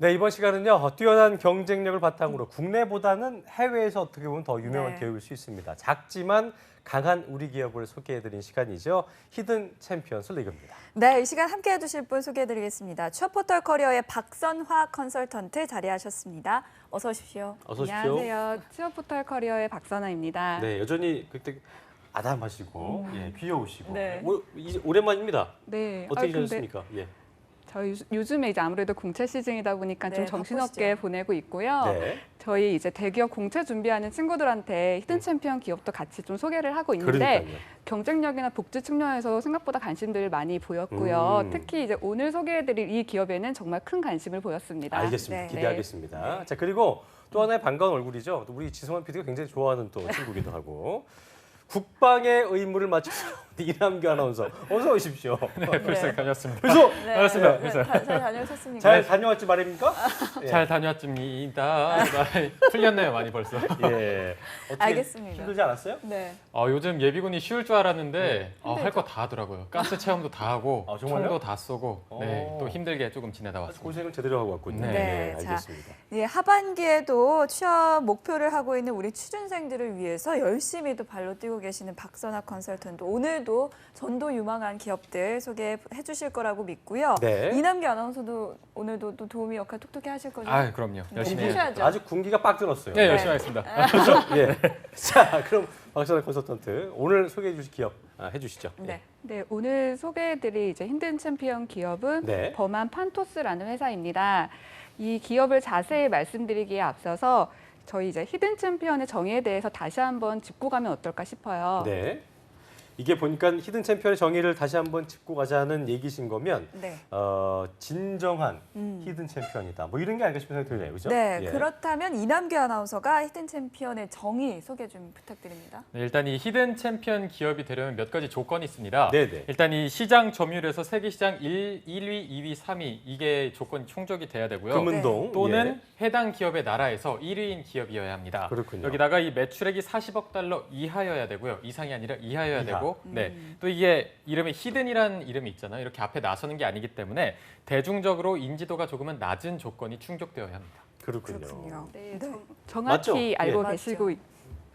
네, 이번 시간은요. 뛰어난 경쟁력을 바탕으로 국내보다는 해외에서 어떻게 보면 더 유명한 네. 기업일 수 있습니다. 작지만 강한 우리 기업을 소개해드린 시간이죠. 히든 챔피언스 리그입니다. 네, 이 시간 함께 해주실 분 소개해드리겠습니다. 취업포털 커리어의 박선화 컨설턴트 자리하셨습니다. 어서 오십시오. 어서 오십시오. 안녕하세요. 취업포털 커리어의 박선아입니다. 네, 여전히 그때 아담하시고 귀여우시고 네. 오랜만입니다. 네. 어떻게 근데 지내셨습니까? 예. 저희 요즘에 이제 아무래도 공채 시즌이다 보니까 네, 좀 정신없게 바쁘시죠? 보내고 있고요. 네. 저희 이제 대기업 공채 준비하는 친구들한테 히든 챔피언 기업도 같이 좀 소개를 하고 있는데 그러니까요. 경쟁력이나 복지 측면에서 생각보다 관심들 많이 보였고요. 특히 이제 오늘 소개해드릴 이 기업에는 정말 큰 관심을 보였습니다. 알겠습니다. 네. 기대하겠습니다. 자, 그리고 또 하나의 반가운 얼굴이죠. 또 우리 지성환 PD가 굉장히 좋아하는 또 친구기도 하고. 국방의 의무를 마치신 이남규 아나운서 어서 오십시오. 네, 벌써 다녔습니다. 벌써 네, 반갑습니다. 네, 잘 다녀오셨습니까? 잘 다녀왔지 말입니까? 예. 잘 다녀왔습니다. 풀렸네요, 많이 벌써. 예. 어떻게 알겠습니다. 힘들지 않았어요? 네. 요즘 예비군이 쉬울 줄 알았는데 힘들죠? 할 거 다 하더라고요. 가스 체험도 다 하고 아, 정말요? 총도 다 쏘고 네, 오. 또 힘들게 조금 지내다 왔습니다. 고생을 제대로 하고 왔군요. 네. 네, 자, 알겠습니다. 예, 하반기에도 취업 목표를 하고 있는 우리 취준생들을 위해서 열심히 또 발로 뛰고 계시는 박선화 컨설턴트 오늘도 전도 유망한 기업들 소개해 주실 거라고 믿고요. 네. 이남기 아나운서도 오늘도 또 도우미 역할 톡톡히 하실 거죠? 아, 그럼요. 열심히 해요. 하셔야죠. 네, 아주 군기가 빡 들었어요. 열심히 하겠습니다. 예. 자, 그럼 박선화 컨설턴트 오늘 소개해 주실 기업 해주시죠. 네. 네, 오늘 소개해드릴 이제 히든 챔피언 기업은 네. 범한 판토스라는 회사입니다. 이 기업을 자세히 말씀드리기에 앞서서 저희 이제 히든 챔피언의 정의에 대해서 다시 한번 짚고 가면 어떨까 싶어요. 네. 이게 보니까 히든 챔피언의 정의를 다시 한번 짚고 가자는 얘기신 거면 네. 진정한 히든 챔피언이다. 뭐 이런 게 아닐까 싶은 생각이 드네요. 그죠? 네, 예. 그렇다면 이남규 아나운서가 히든 챔피언의 정의 소개 좀 부탁드립니다. 네, 일단 이 히든 챔피언 기업이 되려면 몇 가지 조건이 있습니다. 네네. 일단 이 시장 점유율에서 세계 시장 1위, 2위, 3위 이게 조건이 충족이 돼야 되고요. 금은동 또는 해당 기업의 나라에서 1위인 기업이어야 합니다. 그렇군요. 여기다가 이 매출액이 40억 달러 이하여야 되고요. 이상이 아니라 이하여야 이하. 되고, 네. 또 이게 이름이 히든이라는 이름이 있잖아요. 이렇게 앞에 나서는 게 아니기 때문에 대중적으로 인지도가 조금은 낮은 조건이 충족되어야 합니다. 그렇군요. 그렇군요. 네, 네. 정확히 맞죠? 알고 예.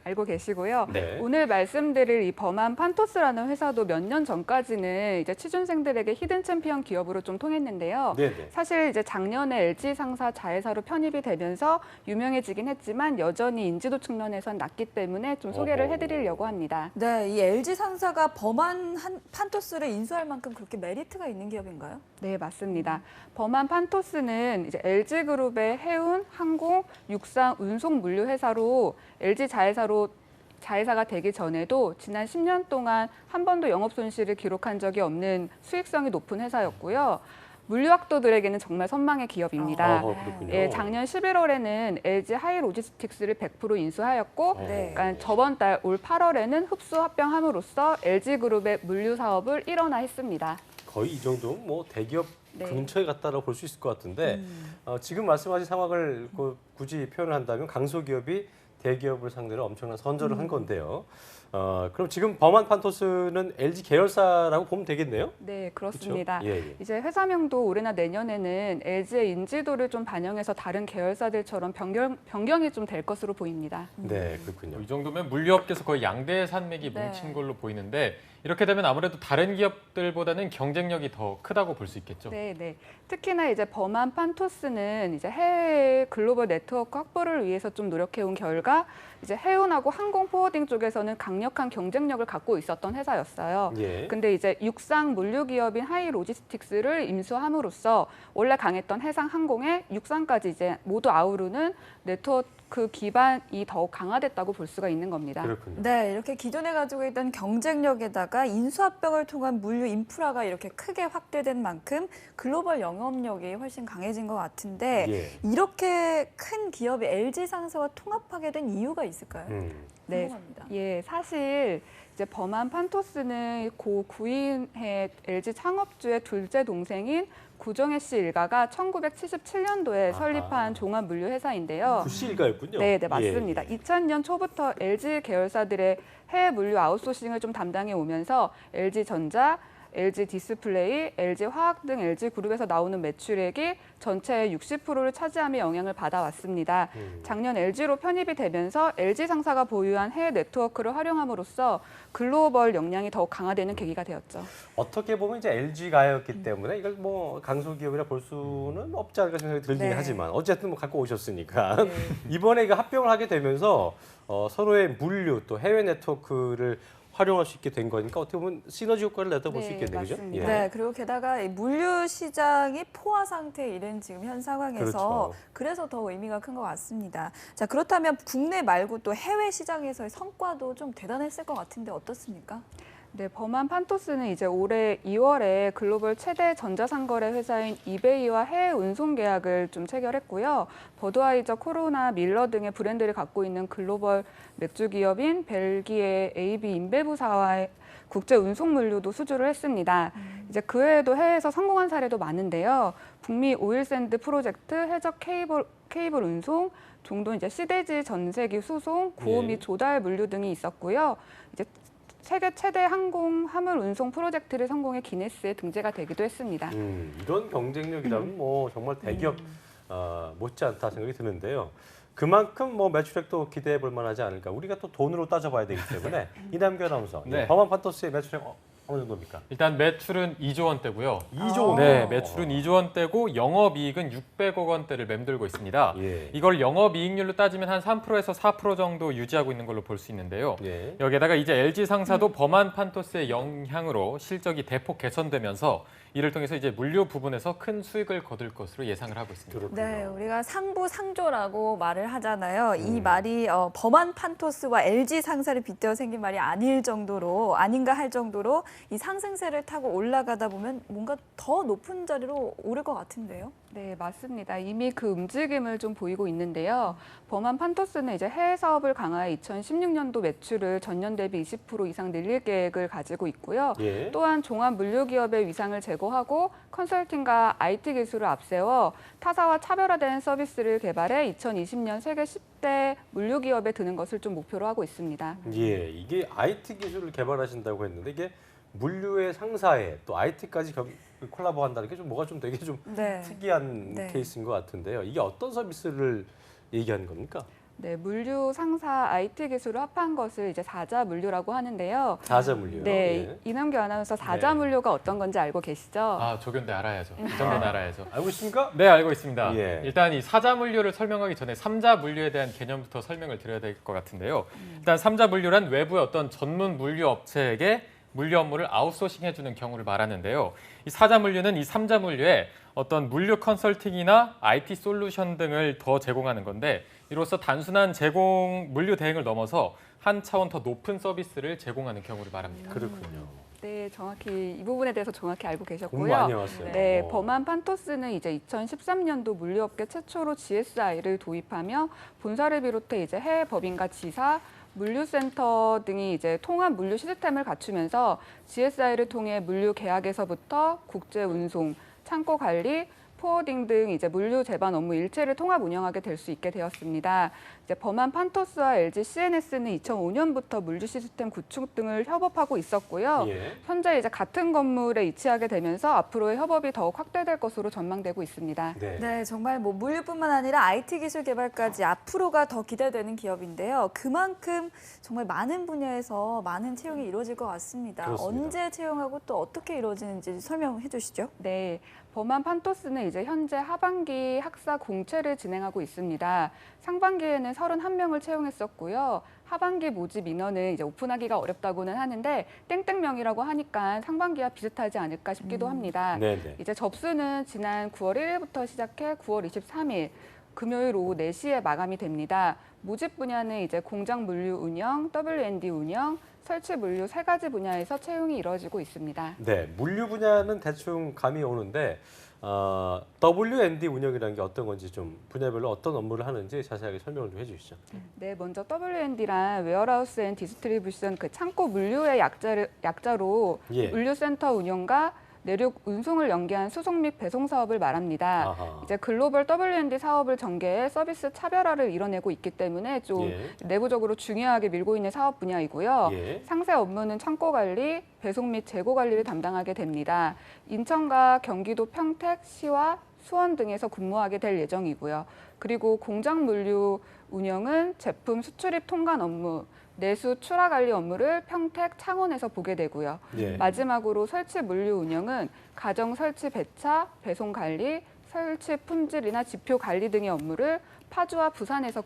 알고 계시고요. 네. 오늘 말씀드릴 이 범한 판토스라는 회사도 몇 년 전까지는 이제 취준생들에게 히든 챔피언 기업으로 좀 통했는데요. 네네. 사실 이제 작년에 LG 상사 자회사로 편입이 되면서 유명해지긴 했지만 여전히 인지도 측면에선 낮기 때문에 좀 소개를 어허. 해드리려고 합니다. 네, 이 LG 상사가 범한 판토스를 인수할 만큼 그렇게 메리트가 있는 기업인가요? 네, 맞습니다. 범한 판토스는 이제 LG 그룹의 해운, 항공, 육상, 운송 물류 회사로 LG 자회사가 되기 전에도 지난 10년 동안 한 번도 영업 손실을 기록한 적이 없는 수익성이 높은 회사였고요. 물류학도들에게는 정말 선망의 기업입니다. 그렇군요. 예, 작년 11월에는 LG 하이로지스틱스를 100% 인수하였고, 네. 그러니까 저번 달 올 8월에는 흡수 합병함으로써 LG 그룹의 물류 사업을 일원화했습니다. 거의 이 정도 뭐 대기업 네. 근처에 갔다라고 볼 수 있을 것 같은데 지금 말씀하신 상황을 굳이 표현을 한다면 강소기업이 대기업을 상대로 엄청난 선전을 한 건데요. 그럼 지금 범한 판토스는 LG 계열사라고 보면 되겠네요. 네, 그렇습니다. 그렇죠? 예, 예. 이제 회사명도 올해나 내년에는 LG의 인지도를 좀 반영해서 다른 계열사들처럼 변경이 좀 될 것으로 보입니다. 네, 그렇군요. 이 정도면 물류업계에서 거의 양대 산맥이 네. 뭉친 걸로 보이는데 이렇게 되면 아무래도 다른 기업들보다는 경쟁력이 더 크다고 볼 수 있겠죠. 네, 네. 특히나 이제 범한 판토스는 이제 해외 글로벌 네트워크 확보를 위해서 좀 노력해온 결과 이제 해운하고 항공 포워딩 쪽에서는 강력한 경쟁력을 갖고 있었던 회사였어요. 예. 근데 이제 육상 물류 기업인 하이 로지스틱스를 인수함으로써 원래 강했던 해상 항공에 육상까지 이제 모두 아우르는 네트워크 기반이 더욱 강화됐다고 볼 수가 있는 겁니다. 그렇군요. 네, 이렇게 기존에 가지고 있던 경쟁력에다가 인수합병을 통한 물류 인프라가 이렇게 크게 확대된 만큼 글로벌 영업력이 훨씬 강해진 것 같은데 예. 이렇게 큰 기업이 LG 상사와 통합하게 된 이유가 있을까요? 네, 궁금합니다. 예, 사실 이제 범한 판토스는 고 구인의 LG 창업주의 둘째 동생인 구정혜 씨 일가가 1977년도에 아하. 설립한 종합 물류 회사인데요. 구씨일가였군요. 네, 네, 맞습니다. 예, 예. 2000년 초부터 LG 계열사들의 해외 물류 아웃소싱을 좀 담당해 오면서 LG전자, LG 디스플레이, LG 화학 등 LG 그룹에서 나오는 매출액이 전체의 60%를 차지하며 영향을 받아왔습니다. 작년 LG로 편입이 되면서 LG 상사가 보유한 해외 네트워크를 활용함으로써 글로벌 역량이 더욱 강화되는 계기가 되었죠. 어떻게 보면 이제 LG가였기 때문에 이걸 뭐 강소기업이라 볼 수는 없지 않을까 생각이 들긴 네. 하지만 어쨌든 뭐 갖고 오셨으니까 네. 이번에 그 합병을 하게 되면서 서로의 물류 또 해외 네트워크를 활용할 수 있게 된 거니까 어떻게 보면 시너지 효과를 내다 볼 수 네, 있겠네요, 그죠? 맞습니다. 네, 그리고 게다가 이 물류 시장이 포화 상태에 이른 지금 현 상황에서 그렇죠. 그래서 더 의미가 큰 것 같습니다. 자, 그렇다면 국내 말고 또 해외 시장에서의 성과도 좀 대단했을 것 같은데 어떻습니까? 네, 범한 판토스는 이제 올해 2월에 글로벌 최대 전자상거래 회사인 이베이와 해외 운송 계약을 좀 체결했고요. 버드와이저, 코로나, 밀러 등의 브랜드를 갖고 있는 글로벌 맥주 기업인 벨기에 AB 인베브사와의 국제 운송 물류도 수주를 했습니다. 이제 그 외에도 해외에서 성공한 사례도 많은데요. 북미 오일샌드 프로젝트, 해적 케이블 운송, 종도 이제 시대지 전세기 수송, 구호 예. 및 조달 물류 등이 있었고요. 이제 세계 최대 항공 화물 운송 프로젝트를 성공해 기네스에 등재가 되기도 했습니다. 이런 경쟁력이라면 뭐 정말 대기업 못지않다 생각이 드는데요. 그만큼 뭐 매출액도 기대해 볼 만하지 않을까. 우리가 또 돈으로 따져봐야 되기 때문에 이남규 아나운서, 네. 범한 판토스의 매출액 어느 정도입니까? 일단 매출은 2조 원대고요. 2조 원. 네, 매출은 2조 원대고 영업이익은 600억 원대를 맴돌고 있습니다. 예. 이걸 영업이익률로 따지면 한 3%에서 4% 정도 유지하고 있는 걸로 볼 수 있는데요. 예. 여기에다가 이제 LG 상사도 범한 판토스의 영향으로 실적이 대폭 개선되면서 이를 통해서 이제 물류 부분에서 큰 수익을 거둘 것으로 예상을 하고 있습니다. 그렇군요. 네, 우리가 상부상조라고 말을 하잖아요. 이 말이 범한 판토스와 LG 상사를 빗대어 생긴 말이 아닌가 할 정도로 이 상승세를 타고 올라가다 보면 뭔가 더 높은 자리로 오를 것 같은데요. 네, 맞습니다. 이미 그 움직임을 좀 보이고 있는데요. 범한 판토스는 이제 해외 사업을 강화해 2016년도 매출을 전년 대비 20% 이상 늘릴 계획을 가지고 있고요. 예. 또한 종합 물류 기업의 위상을 제고하고 컨설팅과 IT 기술을 앞세워 타사와 차별화된 서비스를 개발해 2020년 세계 10대 물류 기업에 드는 것을 좀 목표로 하고 있습니다. 예, 이게 IT 기술을 개발하신다고 했는데 이게 물류의 상사에 또 IT까지 콜라보한다는 게 좀 뭐가 좀 되게 좀 네. 특이한 네. 케이스인 것 같은데요. 이게 어떤 서비스를 얘기하는 겁니까? 네, 물류 상사 IT 기술을 합한 것을 이제 사자 물류라고 하는데요. 사자 물류요. 네, 예. 이남규 아나운서 사자 네. 물류가 어떤 건지 알고 계시죠? 아, 조견대 알아야죠. 이 정도는 알아야죠. 알고 있습니까? 네, 알고 있습니다. 예. 일단 이 사자 물류를 설명하기 전에 삼자 물류에 대한 개념부터 설명을 드려야 될 것 같은데요. 일단 삼자 물류란 외부의 어떤 전문 물류 업체에게 물류 업무를 아웃소싱 해주는 경우를 말하는데요. 이 사자 물류는 이 삼자 물류에 어떤 물류 컨설팅이나 IT 솔루션 등을 더 제공하는 건데 이로써 단순한 물류 대행을 넘어서 한 차원 더 높은 서비스를 제공하는 경우를 말합니다. 그렇군요. 네, 정확히 이 부분에 대해서 정확히 알고 돈 계셨고요. 많이 왔어요. 네, 범한 판토스는 이제 2013년도 물류업계 최초로 GSI를 도입하며 본사를 비롯해 이제 해외 법인과 지사, 물류센터 등이 이제 통합 물류 시스템을 갖추면서 GSI를 통해 물류 계약에서부터 국제 운송, 창고 관리, 포워딩 등 이제 물류 제반 업무 일체를 통합 운영하게 될 수 있게 되었습니다. 이제 범한 판토스와 LG CNS는 2005년부터 물류 시스템 구축 등을 협업하고 있었고요. 예. 현재 이제 같은 건물에 위치하게 되면서 앞으로의 협업이 더욱 확대될 것으로 전망되고 있습니다. 네. 네, 정말 뭐 물류뿐만 아니라 IT 기술 개발까지 앞으로가 더 기대되는 기업인데요. 그만큼 정말 많은 분야에서 많은 채용이 이루어질 것 같습니다. 그렇습니다. 언제 채용하고 또 어떻게 이루어지는지 설명해 주시죠. 네, 범한 판토스는 이제 현재 하반기 학사 공채를 진행하고 있습니다. 상반기에는 31명을 채용했었고요. 하반기 모집 인원은 이제 오픈하기가 어렵다고는 하는데 땡땡명이라고 하니까 상반기와 비슷하지 않을까 싶기도 합니다. 네네. 이제 접수는 지난 9월 1일부터 시작해 9월 23일 금요일 오후 4시에 마감이 됩니다. 모집 분야는 이제 공장 물류 운영, W&D 운영, 설치 물류 3가지 분야에서 채용이 이루어지고 있습니다. 네, 물류 분야는 대충 감이 오는데 W&D 운영이라는 게 어떤 건지 좀 분야별로 어떤 업무를 하는지 자세하게 설명을 좀 해주시죠. 네, 먼저 W&D란 웨어하우스 앤 디스트리뷰션 그 창고 물류의 약자로 예. 물류센터 운영과 내륙 운송을 연계한 수송 및 배송 사업을 말합니다. 아하. 이제 글로벌 W&D 사업을 전개해 서비스 차별화를 이뤄내고 있기 때문에 좀 예. 내부적으로 중요하게 밀고 있는 사업 분야이고요. 예. 상세 업무는 창고 관리, 배송 및 재고 관리를 담당하게 됩니다. 인천과 경기도 평택, 시와 수원 등에서 근무하게 될 예정이고요. 그리고 공장 물류 운영은 제품 수출입 통관 업무, 내수 출하 관리 업무를 평택, 창원에서 보게 되고요. 예. 마지막으로 설치 물류 운영은 가정 설치 배차, 배송 관리, 설치 품질이나 지표 관리 등의 업무를 파주와 부산에서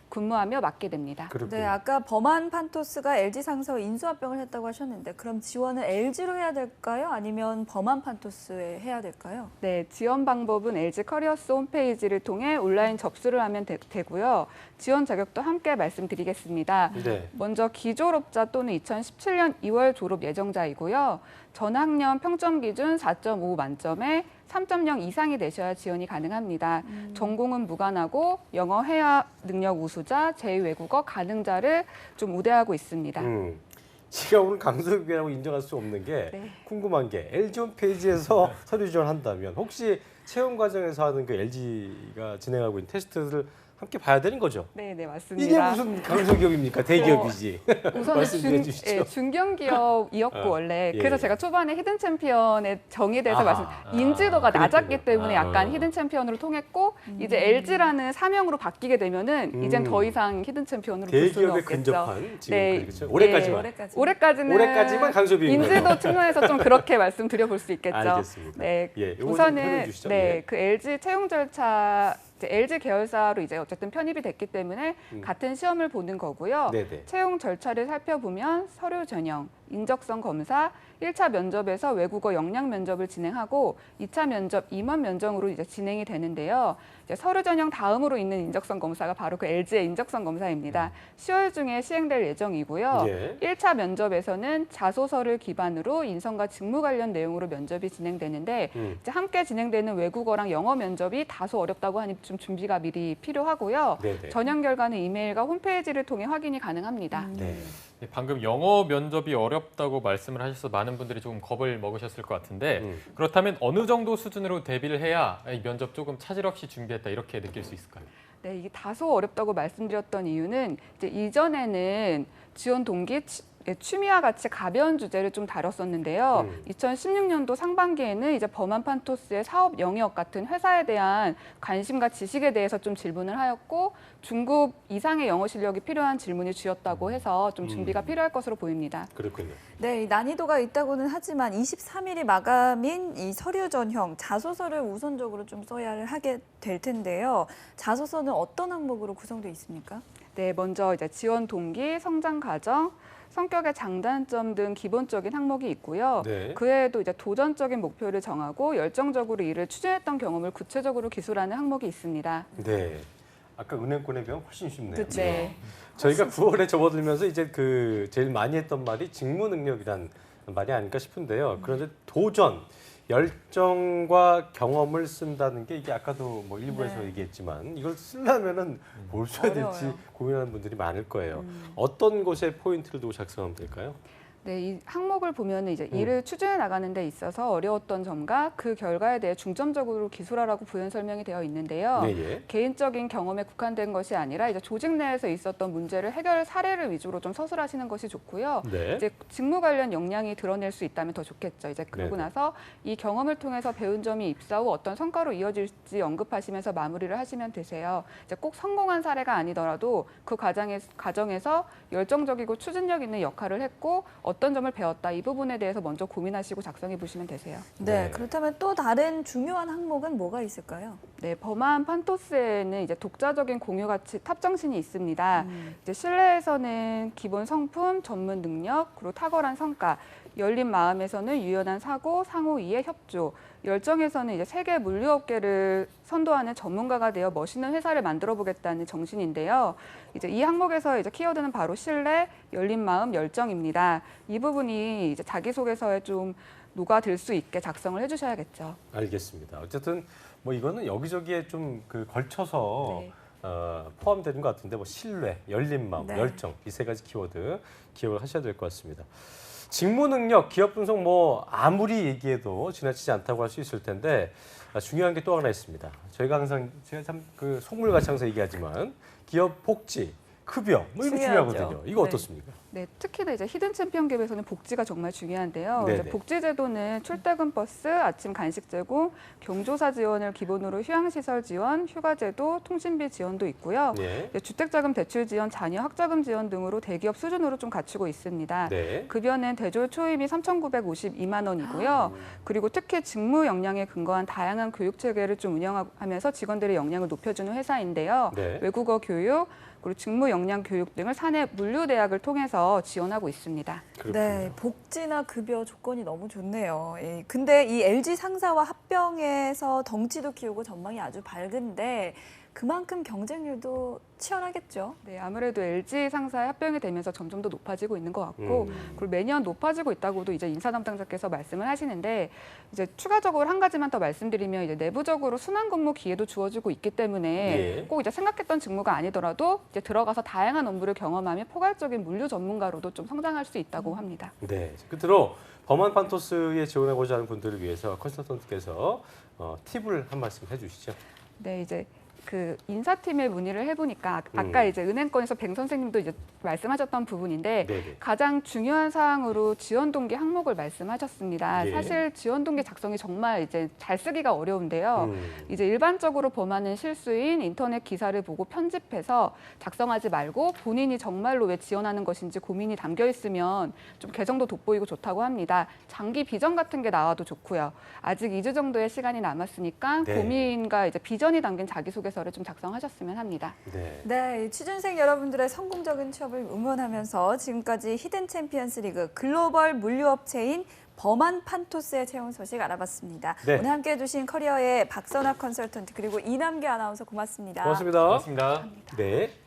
근무하며 맡게 됩니다. 그렇군요. 네, 아까 범한 판토스가 LG 상사와 인수합병을 했다고 하셨는데 그럼 지원은 LG로 해야 될까요? 아니면 범한 판토스에 해야 될까요? 네, 지원 방법은 LG 커리어스 홈페이지를 통해 온라인 접수를 하면 되고요. 지원 자격도 함께 말씀드리겠습니다. 네. 먼저 기졸업자 또는 2017년 2월 졸업 예정자이고요. 전학년 평점 기준 4.5 만점에 3.0 이상이 되셔야 지원이 가능합니다. 전공은 무관하고 영어 회화 능력 우수자, 제2외국어 가능자를 좀 우대하고 있습니다. 제가 오늘 강소국이라고 인정할 수 없는 게 네. 궁금한 게 LG 홈페이지에서 서류 지원한다면 혹시 채용 과정에서 하는 그 LG가 진행하고 있는 테스트를 함께 봐야 되는 거죠? 네, 네, 맞습니다. 이게 무슨 강소기업입니까? 대기업이지. 우선은 말씀해 주시죠. 중견기업이었고 원래 예, 그래서 예. 제가 초반에 히든 챔피언의 정의에 대해서 아하. 인지도가 낮았기 그렇군요. 때문에 약간 아. 히든 챔피언으로 통했고 이제 LG라는 사명으로 바뀌게 되면은 이젠 더 이상 히든 챔피언으로 볼 수는 대기업에 없겠죠. 근접한 지금 네. 그렇죠? 올해까지만. 올해까지만 강소비인 거예요. 인지도 측면에서 좀 그렇게 말씀드려 볼 수 있겠죠. 알겠습니다. 네, 예, 요거 좀 우선은 설명해 주시죠. 네, 예. 그 LG 채용 절차 이제 LG 계열사로 이제 어쨌든 편입이 됐기 때문에 같은 시험을 보는 거고요. 네네. 채용 절차를 살펴보면 서류 전형, 인적성 검사, 1차 면접에서 외국어 역량 면접을 진행하고 2차 면접, 임원 면접으로 이제 진행이 되는데요. 이제 서류 전형 다음으로 있는 인적성 검사가 바로 그 LG의 인적성 검사입니다. 10월 중에 시행될 예정이고요. 예. 1차 면접에서는 자소서를 기반으로 인성과 직무 관련 내용으로 면접이 진행되는데 이제 함께 진행되는 외국어랑 영어 면접이 다소 어렵다고 하니 좀 준비가 미리 필요하고요. 네네. 전형 결과는 이메일과 홈페이지를 통해 확인이 가능합니다. 네. 네, 방금 영어 면접이 어렵다고 말씀을 하셔서 많은 분들이 조금 겁을 먹으셨을 것 같은데 그렇다면 어느 정도 수준으로 대비를 해야 이 면접 조금 차질 없이 준비했다 이렇게 느낄 수 있을까요? 네, 이게 다소 어렵다고 말씀드렸던 이유는 이제 이전에는 지원 동기 취미와 같이 가벼운 주제를 좀 다뤘었는데요. 2016년도 상반기에는 이제 범한 판토스의 사업 영역 같은 회사에 대한 관심과 지식에 대해서 좀 질문을 하였고 중급 이상의 영어 실력이 필요한 질문이 주였다고 해서 좀 준비가 필요할 것으로 보입니다. 그렇군요. 네, 이 난이도가 있다고는 하지만 23일이 마감인 이 서류 전형 자소서를 우선적으로 좀 써야 하게 될 텐데요. 자소서는 어떤 항목으로 구성되어 있습니까? 네, 먼저 이제 지원 동기, 성장 과정, 성격의 장단점 등 기본적인 항목이 있고요. 네. 그 외에도 이제 도전적인 목표를 정하고 열정적으로 일을 추진했던 경험을 구체적으로 기술하는 항목이 있습니다. 네. 아까 은행권에 비하면 훨씬 쉽네요. 그쵸. 네. 저희가 9월에 접어들면서 이제 그 제일 많이 했던 말이 직무 능력이란 말이 아닐까 싶은데요. 그런데 도전, 열정과 경험을 쓴다는 게 이게 아까도 뭐 일부에서 네. 얘기했지만 이걸 쓰려면은 뭘 써야 될지 어려워요. 고민하는 분들이 많을 거예요. 어떤 곳에 포인트를 두고 작성하면 될까요? 네, 이 항목을 보면 이제 일을 추진해 나가는 데 있어서 어려웠던 점과 그 결과에 대해 중점적으로 기술하라고 부연 설명이 되어 있는데요. 네, 예. 개인적인 경험에 국한된 것이 아니라 이제 조직 내에서 있었던 문제를 해결 사례를 위주로 좀 서술하시는 것이 좋고요. 네. 이제 직무 관련 역량이 드러낼 수 있다면 더 좋겠죠. 이제 그러고 네네. 나서 이 경험을 통해서 배운 점이 입사 후 어떤 성과로 이어질지 언급하시면서 마무리를 하시면 되세요. 이제 꼭 성공한 사례가 아니더라도 그 과정에서 열정적이고 추진력 있는 역할을 했고 어떤 점을 배웠다 이 부분에 대해서 먼저 고민하시고 작성해 보시면 되세요. 네, 네. 그렇다면 또 다른 중요한 항목은 뭐가 있을까요? 네, 범한 판토스에는 이제 독자적인 공유 가치 탑정신이 있습니다. 이제 실내에서는 기본 성품, 전문 능력, 그리고 탁월한 성과, 열린 마음에서는 유연한 사고, 상호 이해, 협조, 열정에서는 이제 세계 물류업계를 선도하는 전문가가 되어 멋있는 회사를 만들어 보겠다는 정신인데요. 이제 이 항목에서 이제 키워드는 바로 신뢰, 열린 마음, 열정입니다. 이 부분이 이제 자기소개서에 좀 녹아들 수 있게 작성을 해주셔야겠죠. 알겠습니다. 어쨌든 뭐 이거는 여기저기에 좀 그 걸쳐서 네. 포함되는 것 같은데 뭐 신뢰, 열린 마음, 네. 열정 이 세 가지 키워드 기억을 하셔야 될 것 같습니다. 직무 능력, 기업 분석 뭐 아무리 얘기해도 지나치지 않다고 할 수 있을 텐데 중요한 게 또 하나 있습니다. 제가 참 그 속물같이 항상 얘기하지만 기업 복지, 급여 뭐 이거 중요하죠. 중요하거든요. 이거 네. 어떻습니까? 네, 특히나 이제 히든 챔피언 기업에서는 복지가 정말 중요한데요. 네네. 이제 복지 제도는 출퇴근 버스, 아침 간식 제공, 경조사 지원을 기본으로 휴양시설 지원, 휴가 제도, 통신비 지원도 있고요. 네. 이제 주택자금 대출 지원, 자녀 학자금 지원 등으로 대기업 수준으로 좀 갖추고 있습니다. 네. 급여는 대졸 초임이 3,952만 원이고요. 그리고 특히 직무 역량에 근거한 다양한 교육 체계를 좀 운영하면서 직원들의 역량을 높여주는 회사인데요. 네. 외국어 교육, 그리고 직무 역량 교육 등을 사내 물류 대학을 통해서 지원하고 있습니다. 그렇군요. 네, 복지나 급여 조건이 너무 좋네요. 예, 근데 이 LG 상사와 합병해서 덩치도 키우고 전망이 아주 밝은데 그만큼 경쟁률도 치열하겠죠. 네, 아무래도 LG 상사에 합병이 되면서 점점 더 높아지고 있는 것 같고, 그리고 매년 높아지고 있다고도 이제 인사 담당자께서 말씀을 하시는데, 이제 추가적으로 한 가지만 더 말씀드리면 이제 내부적으로 순환 근무 기회도 주어지고 있기 때문에 예. 꼭 이제 생각했던 직무가 아니더라도 이제 들어가서 다양한 업무를 경험하며 포괄적인 물류 전문가로도 좀 성장할 수 있다고 합니다. 네. 끝으로 범한 판토스에 지원하고자 하는 분들을 위해서 컨설턴트께서 팁을 한 말씀 해주시죠. 네, 이제 그 인사팀에 문의를 해보니까 아까 이제 은행권에서 뱅 선생님도 이제 말씀하셨던 부분인데 네네. 가장 중요한 사항으로 지원 동기 항목을 말씀하셨습니다. 예. 사실 지원 동기 작성이 정말 이제 잘 쓰기가 어려운데요. 이제 일반적으로 범하는 실수인 인터넷 기사를 보고 편집해서 작성하지 말고 본인이 정말로 왜 지원하는 것인지 고민이 담겨 있으면 좀 개성도 돋보이고 좋다고 합니다. 장기 비전 같은 게 나와도 좋고요. 아직 2주 정도의 시간이 남았으니까 네. 고민과 이제 비전이 담긴 자기소개서를 좀 작성하셨으면 합니다. 네. 네, 취준생 여러분들의 성공적인 취업을 응원하면서 지금까지 히든 챔피언스 리그 글로벌 물류업체인 범한 판토스의 채용 소식 알아봤습니다. 네. 오늘 함께해 주신 커리어의 박선아 컨설턴트 그리고 이남규 아나운서 고맙습니다. 고맙습니다. 고맙습니다. 네.